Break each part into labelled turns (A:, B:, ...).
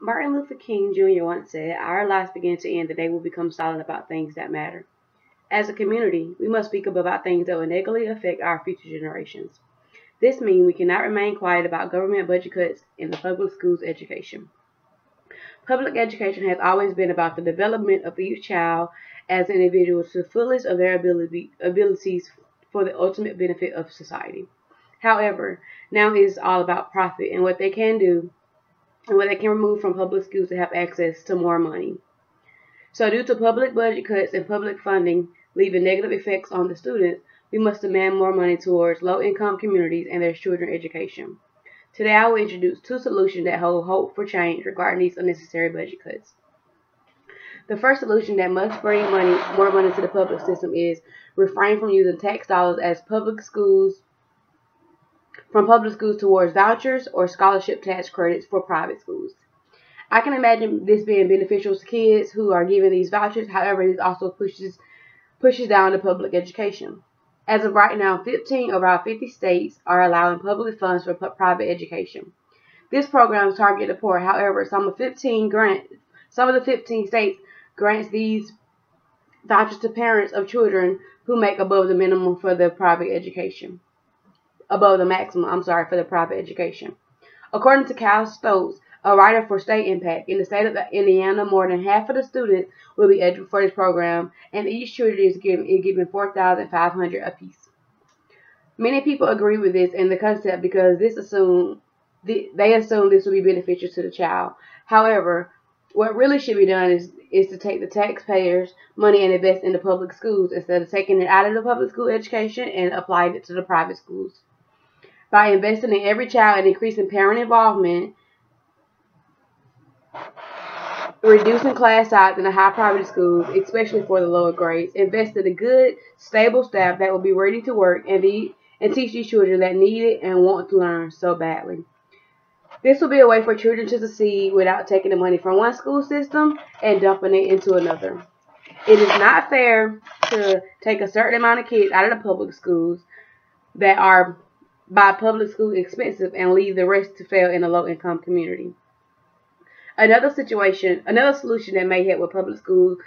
A: Martin Luther King Jr. once said, "Our lives begin to end the day we become silent about things that matter." As a community, we must speak up about things that will negatively affect our future generations. This means we cannot remain quiet about government budget cuts in the public schools education. Public education has always been about the development of each child as an individual to the fullest of their abilities for the ultimate benefit of society. However, now it is all about profit and what they can do and what they can remove from public schools to have access to more money. So due to public budget cuts and public funding leaving negative effects on the students, we must demand more money towards low-income communities and their children's education. Today I will introduce two solutions that hold hope for change regarding these unnecessary budget cuts. The first solution that must bring more money to the public system is refrain from using tax dollars as public schools towards vouchers or scholarship tax credits for private schools. I can imagine this being beneficial to kids who are given these vouchers. However, this also pushes down the public education. As of right now, 15 of our 50 states are allowing public funds for private education. This program targets the poor. However, some of the 15 states grants these vouchers to parents of children who make above the minimum for the private education. Above the maximum, for the private education. According to Cal Stokes, a writer for State Impact, in the state of Indiana, more than half of the students will be eligible for this program, and each children is given $4,500 apiece. Many people agree with this and the concept because they assume this will be beneficial to the child. However, what really should be done is to take the taxpayers' money and invest in the public schools instead of taking it out of the public school education and applying it to the private schools. By investing in every child and increasing parent involvement, reducing class size in the high private schools, especially for the lower grades, invest in a good, stable staff that will be ready to work and teach these children that need it and want to learn so badly. This will be a way for children to succeed without taking the money from one school system and dumping it into another. It is not fair to take a certain amount of kids out of the public schools that are by public school expensive and leave the rest to fail in a low-income community. Another solution that may help with public school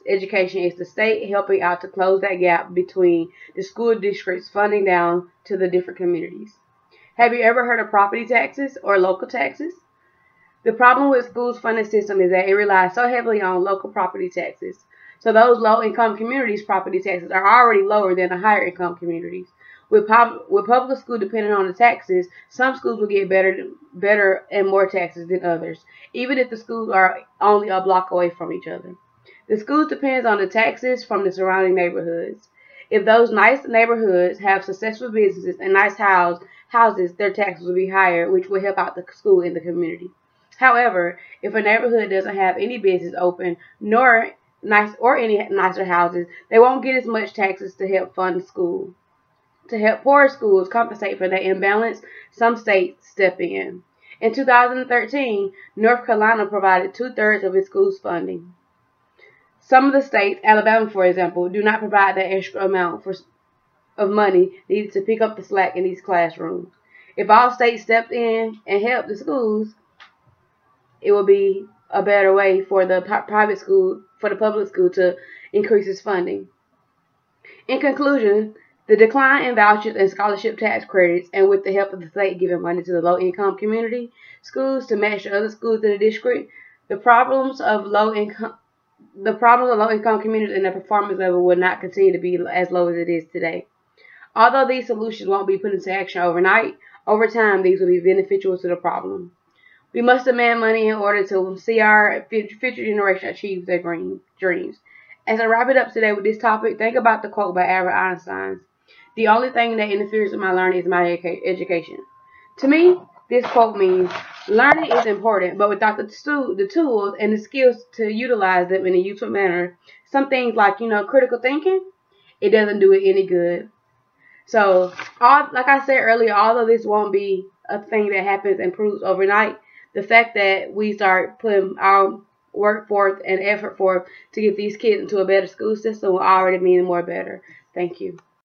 A: education is the state helping out to close that gap between the school districts funding down to the different communities. Have you ever heard of property taxes or local taxes? The problem with schools' funding system is that it relies so heavily on local property taxes. So those low-income communities' property taxes are already lower than the higher-income communities. With public school depending on the taxes, some schools will get better and more taxes than others, even if the schools are only a block away from each other. The schools depends on the taxes from the surrounding neighborhoods. If those nice neighborhoods have successful businesses and nice houses, their taxes will be higher, which will help out the school in the community. However, if a neighborhood doesn't have any business open, nor any nicer houses, they won't get as much taxes to help fund the school. To help poorer schools compensate for that imbalance, some states step in. In 2013, North Carolina provided 2/3 of its schools funding. Some of the states, Alabama for example, do not provide that extra amount of money needed to pick up the slack in these classrooms. If all states stepped in and helped the schools, it would be a better way for the public school to increase its funding. In conclusion, the decline in vouchers and scholarship tax credits, and with the help of the state giving money to the low-income community schools to match the other schools in the district, the problems of low-income communities and their performance level will not continue to be as low as it is today. Although these solutions won't be put into action overnight, over time these will be beneficial to the problem. We must demand money in order to see our future generation achieve their dreams. As I wrap it up today with this topic, think about the quote by Albert Einstein. The only thing that interferes with my learning is my education. To me, this quote means learning is important, but without the tools and the skills to utilize them in a useful manner, some things like, critical thinking, it doesn't do it any good. So, like I said earlier, although this won't be a thing that happens and proves overnight, the fact that we start putting our work forth and effort forth to get these kids into a better school system will already mean more better. Thank you.